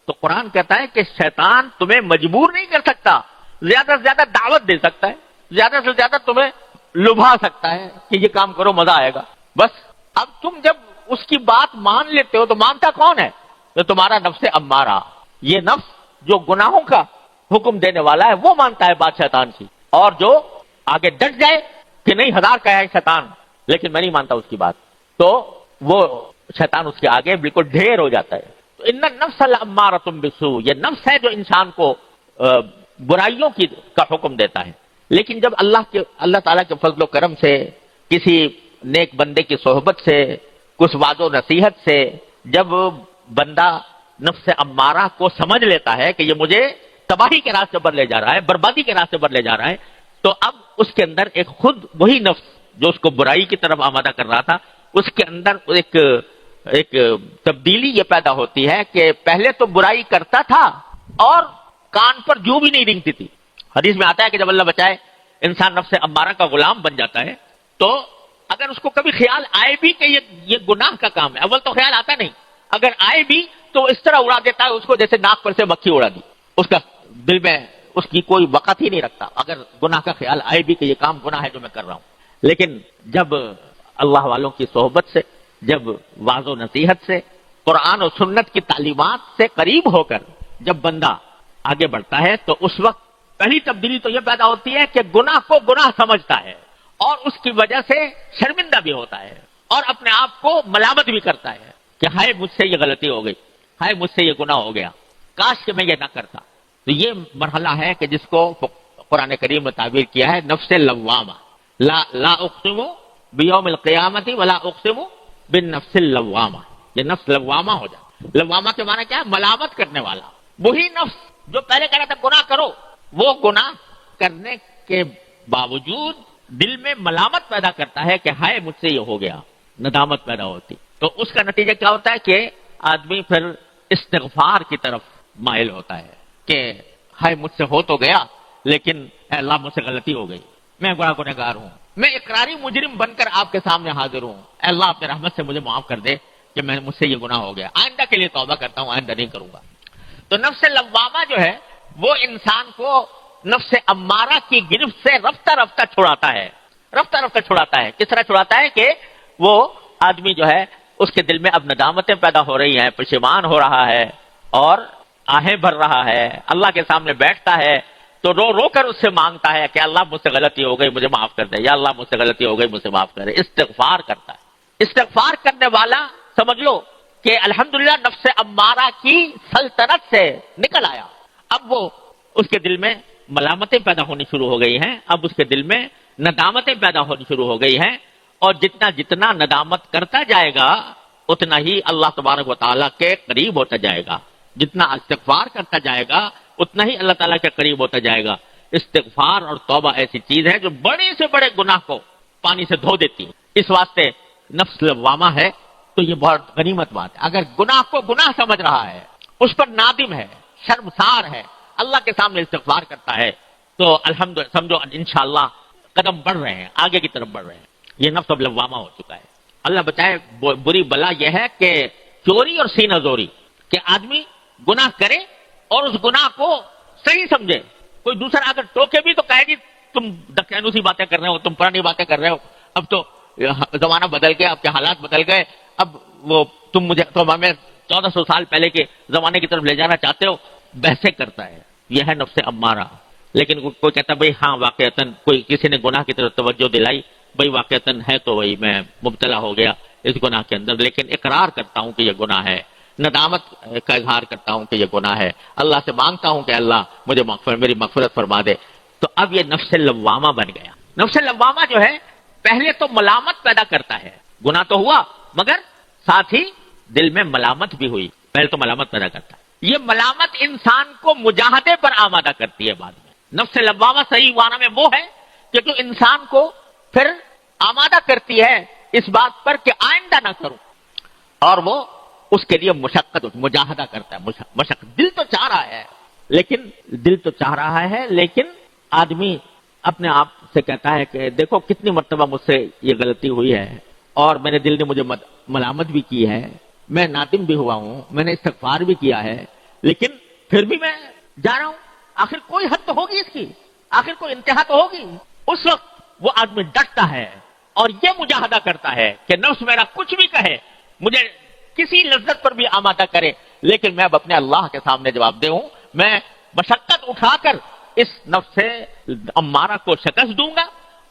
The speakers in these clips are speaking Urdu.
تو قرآن کہتا ہے کہ شیطان تمہیں مجبور نہیں کر سکتا، زیادہ سے زیادہ دعوت دے سکتا ہے، زیادہ سے زیادہ تمہیں لبھا سکتا ہے کہ یہ کام کرو مزہ آئے گا، بس۔ اب تم جب اس کی بات مان لیتے ہو تو مانتا کون ہے؟ تو تمہارا نفس امارہ، یہ نفس جو گناہوں کا حکم دینے والا ہے وہ مانتا ہے بات شیطان کی، اور جو آگے ڈٹ جائے کہ نہیں ہزار کا ہے شیطان لیکن میں نہیں مانتا اس کی بات، تو وہ شیطان اس کے آگے بالکل ڈھیر ہو جاتا ہے۔ تو ان النفس لامارۃ بالسوء، یہ نفس ہے جو انسان کو برائیوں کا حکم دیتا ہے۔ لیکن جب اللہ تعالیٰ کے فضل و کرم سے، کسی نیک بندے کی صحبت سے، کچھ وعظ و نصیحت سے جب بندہ نفس امارہ کو سمجھ لیتا ہے کہ یہ مجھے تباہی کے راستے پر لے جا رہا ہے، بربادی کے راستے پر لے جا رہا ہے، تو اب اس کے اندر ایک خود وہی نفس جو اس کو برائی کی طرف آمادہ کر رہا تھا، اس کے اندر ایک تبدیلی یہ پیدا ہوتی ہے کہ پہلے تو برائی کرتا تھا اور کان پر جو بھی نہیں رنگتی تھی۔ حدیث میں آتا ہے کہ جب اللہ بچائے انسان نفس امارہ کا غلام بن جاتا ہے تو اگر اس کو کبھی خیال آئے بھی کہ یہ گناہ کا کام ہے، اول تو خیال آتا نہیں، اگر آئے بھی تو اس طرح اڑا دیتا ہے اس کو جیسے ناک پر سے مکھی اڑا دی، اس کا دل میں اس کی کوئی وقت ہی نہیں رکھتا اگر گناہ کا خیال آئے بھی کہ یہ کام گناہ ہے جو میں کر رہا ہوں۔ لیکن جب اللہ والوں کی صحبت سے، جب واعظ و نصیحت سے، قرآن و سنت کی تعلیمات سے قریب ہو کر جب بندہ آگے بڑھتا ہے تو اس وقت پہلی تبدیلی تو یہ پیدا ہوتی ہے کہ گناہ کو گناہ سمجھتا ہے اور اس کی وجہ سے شرمندہ بھی ہوتا ہے اور اپنے آپ کو ملامت بھی کرتا ہے کہ ہائے مجھ سے یہ غلطی ہو گئی، ہائے مجھ سے یہ گناہ ہو گیا، کاش کہ میں یہ نہ کرتا۔ تو یہ مرحلہ ہے کہ جس کو قرآن کریم نے تعبیر کیا ہے نفس لوامہ، لا اقسم بیوم القیامت ولا اقسم بالنفس اللوامہ، یہ نفس لوامہ ہو جائے۔ لوامہ کے معنی کیا ہے؟ ملامت کرنے والا، وہی نفس جو پہلے کہہ رہا تھا گناہ کرو، وہ گناہ کرنے کے باوجود دل میں ملامت پیدا کرتا ہے کہ ہائے مجھ سے یہ ہو گیا، ندامت پیدا ہوتی۔ تو اس کا نتیجہ کیا ہوتا ہے کہ آدمی پھر استغفار کی طرف مائل ہوتا ہے کہ ہائے مجھ سے ہو تو گیا لیکن اے اللہ مجھ سے غلطی ہو گئی، میں گنہگار ہوں، میں اقراری مجرم بن کر آپ کے سامنے حاضر ہوں، اے اللہ اپنے رحمت سے مجھے معاف کر دے کہ مجھ سے یہ گناہ ہو گیا، آئندہ کے لیے توبہ کرتا ہوں، آئندہ نہیں کروں گا۔ تو نفس لوامہ جو ہے وہ انسان کو نفس امارہ کی گرفت سے رفتہ رفتہ چھڑاتا ہے، رفتہ رفتہ چھڑاتا ہے۔ کس طرح چھڑاتا ہے کہ وہ آدمی جو ہے اس کے دل میں اب ندامتیں پیدا ہو رہی ہیں، پشیمان ہو رہا ہے اور آہیں بھر رہا ہے، اللہ کے سامنے بیٹھتا ہے تو رو رو کر اس سے مانگتا ہے کہ اللہ مجھ سے غلطی ہو گئی مجھے معاف کر دے، یا اللہ مجھ سے غلطی ہو گئی مجھے معاف کر دے، استغفار کرتا ہے۔ استغفار کرنے والا سمجھ لو کہ الحمدللہ نفس امارہ کی سلطنت سے نکل آیا، اب وہ اس کے دل میں ملامتیں پیدا ہونی شروع ہو گئی ہیں، اب اس کے دل میں ندامتیں پیدا ہونی شروع ہو گئی ہیں، اور جتنا ندامت کرتا جائے گا اتنا ہی اللہ تبارک و تعالیٰ کے قریب ہوتا جائے گا، جتنا استغفار کرتا جائے گا اتنا ہی اللہ تعالیٰ کے قریب ہوتا جائے گا۔ استغفار اور توبہ ایسی چیز ہے جو بڑے سے بڑے گناہ کو پانی سے دھو دیتی ہے، اس واسطے نفس لوامہ ہے تو یہ بہت غنیمت بات ہے۔ اگر گناہ کو گناہ سمجھ رہا ہے، اس پر نادم ہے، شرمسار ہے، اللہ کے سامنے استغفار کرتا ہے تو الحمدللہ سمجھو انشاءاللہ قدم بڑھ رہے ہیں، آگے کی طرف بڑھ رہے ہیں، یہ نفس اب لوامہ ہو چکا ہے۔ اللہ بچائے، بری بلا یہ ہے کہ چوری اور سینہ زوری، کہ آدمی گناہ کرے اور اس گناہ کو صحیح سمجھے، کوئی دوسرا اگر ٹوکے بھی تو کہے گی تم دکنوسی باتیں کر رہے ہو، تم پرانی باتیں کر رہے ہو، اب تو زمانہ بدل گیا، اب کے حالات بدل گئے، اب وہ تم مجھے تو ہمیں 1400 سال پہلے کے زمانے کی طرف لے جانا چاہتے ہو، بحثیں کرتا ہے، یہ ہے نفس امارہ۔ لیکن کوئی کہتا ہے بھئی ہاں واقعتاً کوئی کسی نے گناہ کی طرف توجہ دلائی، بھئی واقعتاً ہے تو وہی میں مبتلا ہو گیا اس گناہ کے اندر، لیکن اقرار کرتا ہوں کہ یہ گناہ ہے، ندامت کا اظہار کرتا ہوں کہ یہ گناہ ہے، اللہ سے مانگتا ہوں کہ اللہ مجھے میری مغفرت فرما دے۔ تو اب یہ نفس لوامہ بن گیا۔ نفس لوامہ جو ہے پہلے تو ملامت پیدا کرتا ہے، گناہ تو ہوا مگر ساتھ ہی دل میں ملامت بھی ہوئی، پہلے تو ملامت پیدا کرتا ہے۔ یہ ملامت انسان کو مجاہدے پر آمادہ کرتی ہے بعد میں۔ نفس لوامہ صحیح معنی میں وہ ہے کہ جو انسان کو پھر آمادہ کرتی ہے اس بات پر کہ آئندہ نہ کروں، اور وہ اس کے لیے مجاہدہ کرتا ہے، مشقت۔ دل تو چاہ رہا ہے لیکن آدمی اپنے آپ سے کہتا ہے کہ دیکھو کتنی مرتبہ مجھ سے یہ غلطی ہوئی ہے اور میرے دل نے مجھے ملامت بھی کی ہے، میں نادم بھی ہوا ہوں، میں نے استغفار بھی کیا ہے، لیکن پھر بھی میں جا رہا ہوں. آخر کوئی حد تو ہوگی اس کی, آخر کوئی انتہا تو ہوگی. اس وقت وہ آدمی ڈٹتا ہے اور یہ مجاہدہ کرتا ہے کہ نفس میرا کچھ بھی کہے, مجھے کسی لذت پر بھی آمادہ کرے, لیکن میں اب اپنے اللہ کے سامنے جواب دے ہوں. میں مشقت اٹھا کر اس نفس سے امارہ کو شکست دوں گا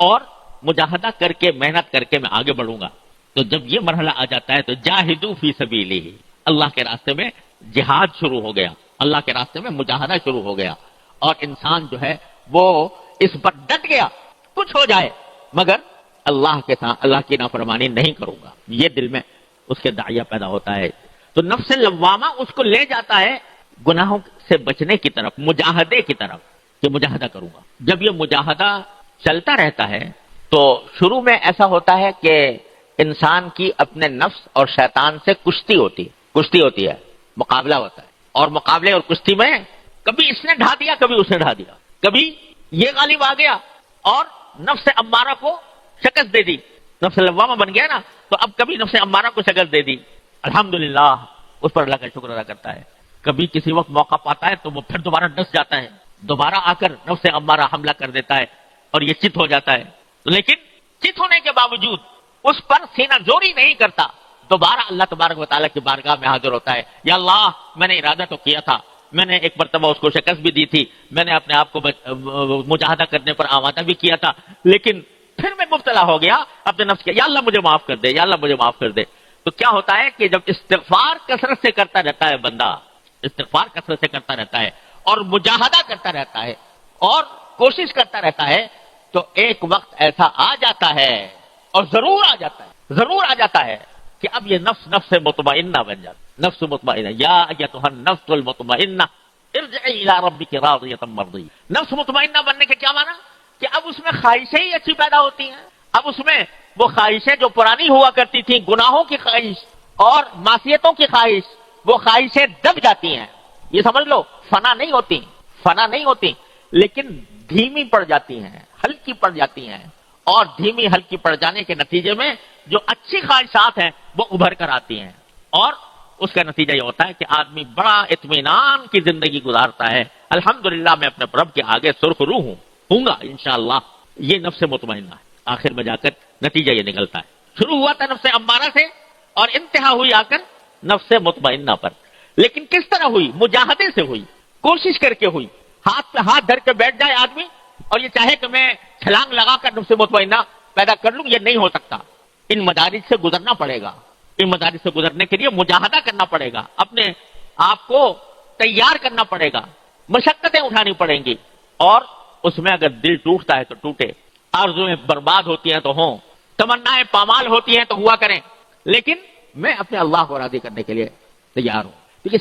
اور مجاہدہ کر کے محنت کر کے میں آگے بڑھوں گا. تو جب یہ مرحلہ آ جاتا ہے تو جاہدوا فی سبیلہ, اللہ کے راستے میں جہاد شروع ہو گیا, اللہ کے راستے میں مجاہدہ شروع ہو گیا, اور انسان جو ہے وہ اس پر ڈٹ گیا, کچھ ہو جائے مگر اللہ کے ساتھ اللہ کی نافرمانی نہیں کروں گا, یہ دل میں اس کے داعیہ پیدا ہوتا ہے. تو نفس لوامہ اس کو لے جاتا ہے گناہوں سے بچنے کی طرف, مجاہدے کی طرف, کہ مجاہدہ کروں گا. جب یہ مجاہدہ چلتا رہتا ہے تو شروع میں ایسا ہوتا ہے کہ انسان کی اپنے نفس اور شیطان سے کشتی ہوتی ہے, مقابلہ ہوتا ہے, اور مقابلے اور کشتی میں کبھی اس نے ڈھا دیا کبھی اس نے ڈھا دیا, کبھی یہ غالب آ گیا اور نفس امارہ کو شکست دے دی, نفس لوامہ بن گیا نا, تو اب کبھی نفس امارہ کو شکست دے دی, الحمدللہ اس پر اللہ کا شکر ادا کرتا ہے. کبھی کسی وقت موقع پاتا ہے تو وہ پھر دوبارہ ڈس جاتا ہے, دوبارہ آ کر نفس امارہ حملہ کر دیتا ہے اور یہ چت ہو جاتا ہے. لیکن چت ہونے کے باوجود اس پر سینہ زوری نہیں کرتا, دوبارہ اللہ تبارک و تعالیٰ کی بارگاہ میں حاضر ہوتا ہے. یا اللہ, میں نے ارادہ تو کیا تھا, میں نے ایک مرتبہ اس کو شکست بھی دی تھی, میں نے اپنے آپ کو مجاہدہ کرنے پر آمادہ بھی کیا تھا, لیکن پھر میں مبتلا ہو گیا اپنے نفس کے, یا اللہ مجھے معاف کر دے, یا اللہ مجھے معاف کر دے. تو کیا ہوتا ہے کہ جب استغفار کثرت سے کرتا رہتا ہے بندہ, استغفار کثرت سے کرتا رہتا ہے اور مجاہدہ کرتا رہتا ہے اور کوشش کرتا رہتا ہے, تو ایک وقت ایسا آ جاتا ہے, اور ضرور آ جاتا ہے کہ اب یہ نفس مطمئنہ بن جاتا, نفس مطمئنہ, یا ایتھا النفس المطمئنہ ارجعی الی ربک راضیۃ مرضیہ. نفس مطمئنہ بننے کے کیا معنی کہ اب اس میں خواہشیں ہی اچھی پیدا ہوتی ہیں, اب اس میں وہ خواہشیں جو پرانی ہوا کرتی تھیں, گناہوں کی خواہش اور معصیتوں کی خواہش, وہ خواہشیں دب جاتی ہیں. یہ سمجھ لو فنا نہیں ہوتی لیکن دھیمی پڑ جاتی ہیں, ہلکی پڑ جاتی ہیں, اور دھیمی ہلکی پڑ جانے کے نتیجے میں جو اچھی خواہشات ہیں وہ ابھر کر آتی ہیں, اور اس کا نتیجہ یہ ہوتا ہے کہ آدمی بڑا اطمینان کی زندگی گزارتا ہے. الحمدللہ میں اپنے رب کے آگے سرخ روح ہوں گا انشاءاللہ. یہ نفس مطمئنہ ہے. آخر میں جا کر نتیجہ یہ نکلتا ہے, شروع ہوا تھا نفس امارہ سے اور انتہا ہوئی آ کر نفس مطمئنہ پر. لیکن کس طرح ہوئی؟ مجاہدے سے ہوئی, کوشش کر کے ہوئی. ہاتھ پہ ہاتھ دھر کے بیٹھ جائے آدمی اور یہ چاہے کہ میں چھلانگ لگا کر نفس مطمئنہ پیدا کر لوں, یہ نہیں ہو سکتا. ان مدارج سے گزرنا پڑے گا. ان مدارج سے گزرنے کے لیے مجاہدہ کرنا پڑے گا, اپنے آپ کو تیار کرنا پڑے گا, مشقتیں اٹھانی پڑیں گی. اور اس میں اگر دل ٹوٹتا ہے تو ٹوٹے, آرزویں برباد ہوتی ہیں تو ہوں, تمنائیں پامال ہوتی ہیں تو ہوا کریں, لیکن میں اپنے اللہ کو راضی کرنے کے لیے تیار ہوں. کیونکہ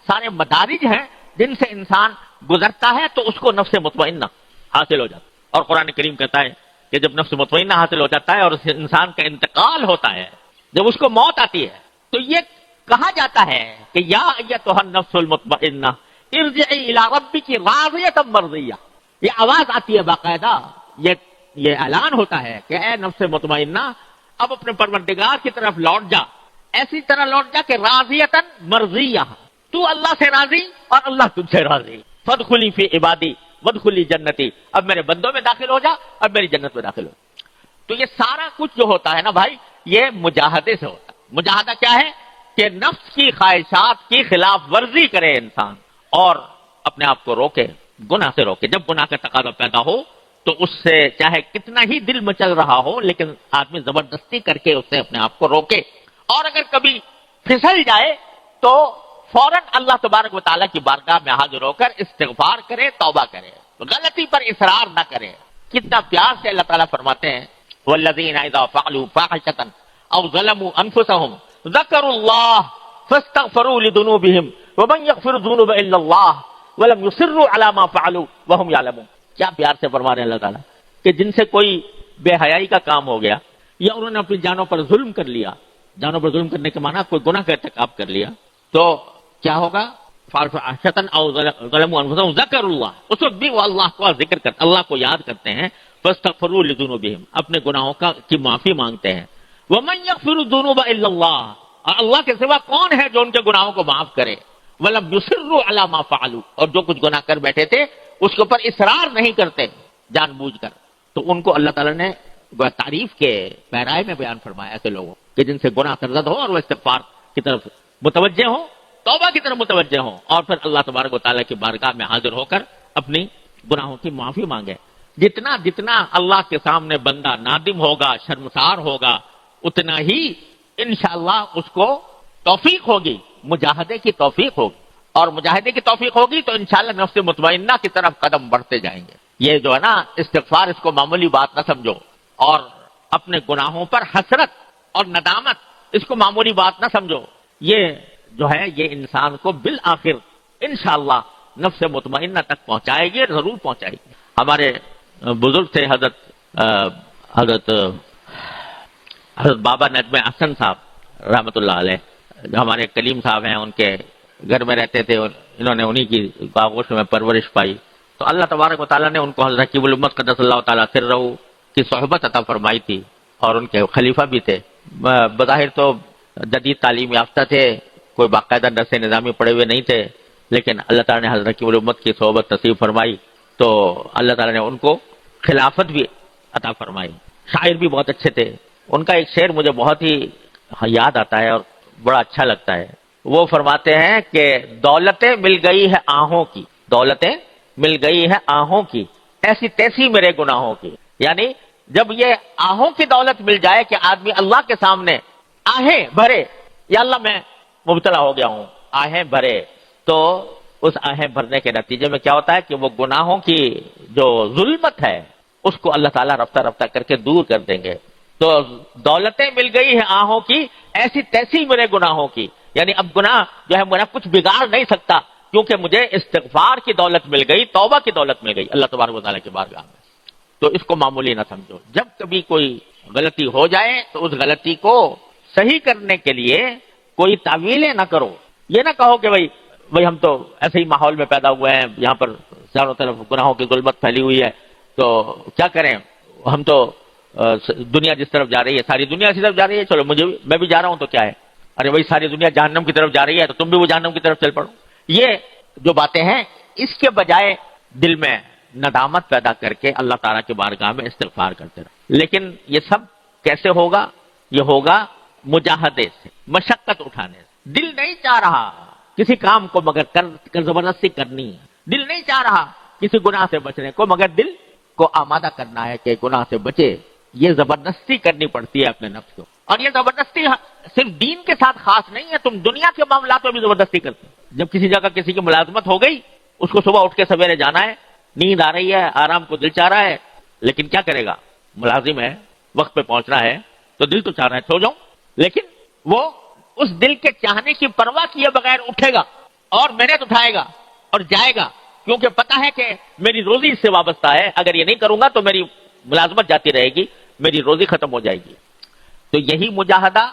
سارے مدارج ہیں جن سے انسان گزرتا ہے تو اس کو نفس مطمئنہ حاصل ہو جاتا ہے. اور قرآن کریم کہتا ہے کہ جب نفس مطمئنہ حاصل ہو جاتا ہے اور اس انسان کا انتقال ہوتا ہے, جب اس کو موت آتی ہے, تو یہ کہا جاتا ہے کہ یا ایتھا النفس المطمئنہ ارجعی الی ربک راضیۃ مرضیہ. یہ آواز آتی ہے باقاعدہ, یہ اعلان ہوتا ہے کہ اے نفس مطمئنہ اب اپنے پروردگار کی طرف لوٹ جا, ایسی طرح لوٹ جا کہ راضیۃ مرضیہ, تو اللہ سے راضی اور اللہ تجھ سے راضی. فادخلی فی عبادی وادخلی جنتی, اب میرے بندوں میں داخل ہو جا, اب میری جنت میں داخل ہو. تو یہ سارا کچھ جو ہوتا ہے نا بھائی, یہ مجاہدے سے ہوتا ہے. مجاہدہ کیا ہے کہ نفس کی خواہشات کی خلاف ورزی کرے انسان اور اپنے آپ کو روکے, گناہ سے روکے. جب گناہ کا تقاضا پیدا ہو تو اس سے چاہے کتنا ہی دل میں چل رہا ہو, لیکن آدمی زبردستی کر کے اس سے اپنے آپ کو روکے. اور اگر کبھی پھسل جائے تو فوراً اللہ تبارک و تعالیٰ کی بارگاہ میں حاضر ہو کر استغفار کرے, توبہ کرے, غلطی پر اصرار نہ کرے. کتنا پیار سے اللہ تعالیٰ فرماتے ہیں والذین اذا فعلوا فاحشۃ او ظلموا انفسهم ذکروا اللہ فاستغفروا لذنوبهم ومن یغفر الذنوب الا اللہ ولم یصروا علی ما فعلوا وهم یعلمون. کیا پیار سے فرما رہے ہیں اللہ تعالیٰ کہ جن سے کوئی بے حیائی کا کام ہو گیا یا انہوں نے اپنی جانوں پر ظلم کر لیا, جانوں پر ظلم کرنے کے معنی کوئی گناہ کا ارتکاب کر لیا, تو کیا ہوگا؟ فاحشۃ او ظلموا انفسهم ذکروا اللہ, اس وقت بھی وہ اللہ کو ذکر کرتے, اللہ کو یاد کرتے ہیں. فاستغفروا لذنوبهم, اپنے گناہوں کی معافی مانگتے ہیں. ومن یغفر الذنوب الا اللہ, اور اللہ کے سوا کون ہے جو ان کے گناہوں کو معاف کرے. وَلَمْ يُصِرُّوا عَلَى مَا فَعَلُوا، اور جو کچھ گناہ کر بیٹھے تھے اس کے اوپر اصرار نہیں کرتے جان بوجھ کر. تو ان کو اللہ تعالیٰ نے تعریف کے پیرائے میں بیان فرمایا ایسے لوگوں کہ جن سے گناہ سرزد ہو اور وہ استغفار کی طرف متوجہ ہوں، توبہ کی طرف متوجہ ہوں، اور پھر اللہ تبارک و تعالیٰ کی بارگاہ میں حاضر ہو کر اپنی گناہوں کی معافی مانگے. جتنا جتنا اللہ کے سامنے بندہ نادم ہوگا، شرمسار ہوگا، اتنا ہی انشاءاللہ اس کو توفیق ہوگی، مجاہدے کی توفیق ہوگی، اور مجاہدے کی توفیق ہوگی تو انشاءاللہ نفس مطمئنہ کی طرف قدم بڑھتے جائیں گے. یہ جو ہے نا استغفار، اس کو معمولی بات نہ سمجھو، اور اپنے گناہوں پر حسرت اور ندامت اس کو معمولی بات نہ سمجھو. یہ جو ہے یہ انسان کو بالآخر انشاءاللہ نفس مطمئنہ تک پہنچائے گی، ضرور پہنچائے گی. ہمارے بزرگ تھے حضرت بابا نجم احسن صاحب رحمۃ اللہ علیہ، جو ہمارے کلیم صاحب ہیں، ان کے گھر میں رہتے تھے، انہوں نے انہی کی آغوش میں پرورش پائی. تو اللہ تبارک و تعالیٰ نے ان کو حضرت حکیم الامت قدس اللہ تعالیٰ سرہ کی صحبت عطا فرمائی تھی، اور ان کے خلیفہ بھی تھے. بظاہر تو جدید تعلیم یافتہ تھے، کوئی باقاعدہ درس نظامی پڑے ہوئے نہیں تھے، لیکن اللہ تعالیٰ نے حضرت حکیم الامت کی صحبت نصیب فرمائی تو اللہ تعالیٰ نے ان کو خلافت بھی عطا فرمائی. شاعر بھی بہت اچھے تھے. ان کا ایک شعر مجھے بہت ہی یاد آتا ہے اور بڑا اچھا لگتا ہے. وہ فرماتے ہیں کہ دولتیں مل گئی ہے آہوں کی، دولتیں مل گئی ہے آہوں کی، ایسی تیسی میرے گناہوں کی. یعنی جب یہ آہوں کی دولت مل جائے کہ آدمی اللہ کے سامنے آہیں بھرے، یا اللہ میں مبتلا ہو گیا ہوں، آہیں بھرے، تو اس آہیں بھرنے کے نتیجے میں کیا ہوتا ہے کہ وہ گناہوں کی جو ظلمت ہے اس کو اللہ تعالیٰ رفتہ رفتہ کر کے دور کر دیں گے. تو دولتیں مل گئی ہیں آہوں کی، ایسی تیسی میرے گناہوں کی. یعنی اب گناہ جو ہے میرا کچھ بگاڑ نہیں سکتا، کیونکہ مجھے استغفار کی دولت مل گئی، توبہ کی دولت مل گئی اللہ تبارک و تعالیٰ کی بارگاہ میں. تو اس کو معمولی نہ سمجھو. جب کبھی کوئی غلطی ہو جائے تو اس غلطی کو صحیح کرنے کے لیے کوئی تعویلیں نہ کرو. یہ نہ کہو کہ بھائی ہم تو ایسے ہی ماحول میں پیدا ہوئے ہیں، یہاں پر چاروں طرف گناہوں کی ظلمت پھیلی ہوئی ہے، تو کیا کریں، ہم تو دنیا جس طرف جا رہی ہے، ساری دنیا اسی طرف جا رہی ہے، چلو میں بھی جا رہا ہوں تو کیا ہے. ارے بھائی ساری دنیا جہنم کی طرف جا رہی ہے تو تم بھی وہ جہنم کی طرف چل پڑو. یہ جو باتیں ہیں، اس کے بجائے دل میں ندامت پیدا کر کے اللہ تعالیٰ کی بارگاہ میں استغفار کرتے رہو. لیکن یہ سب کیسے ہوگا؟ یہ ہوگا مجاہدے سے، مشقت اٹھانے سے. دل نہیں چاہ رہا کسی کام کو مگر کر زبردستی کرنی ہے. دل نہیں چاہ رہا کسی گناہ سے بچنے کو، مگر دل کو آمادہ کرنا ہے کہ گناہ سے بچے. یہ زبردستی کرنی پڑتی ہے اپنے نفس کو. اور یہ زبردستی صرف دین کے ساتھ خاص نہیں ہے، تم دنیا کے معاملات میں بھی زبردستی کرتے. جب کسی جگہ کسی کی ملازمت ہو گئی، اس کو صبح اٹھ کے سویرے جانا ہے، نیند آ رہی ہے، آرام کو دل چاہ رہا ہے، لیکن کیا کرے گا، ملازم ہے، وقت پہ پہنچنا ہے، تو دل تو چاہ رہا ہے سو جاؤں، لیکن وہ اس دل کے چاہنے کی پرواہ کیے بغیر اٹھے گا اور محنت اٹھائے گا اور جائے گا، کیونکہ پتا ہے کہ میری روزی اس سے وابستہ ہے. اگر یہ نہیں کروں گا تو میری ملازمت جاتی رہے گی، میری روزی ختم ہو جائے گی. تو یہی مجاہدہ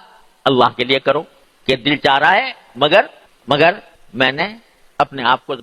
اللہ کے لیے کرو کہ دل چاہ رہا ہے، مگر میں نے اپنے آپ کو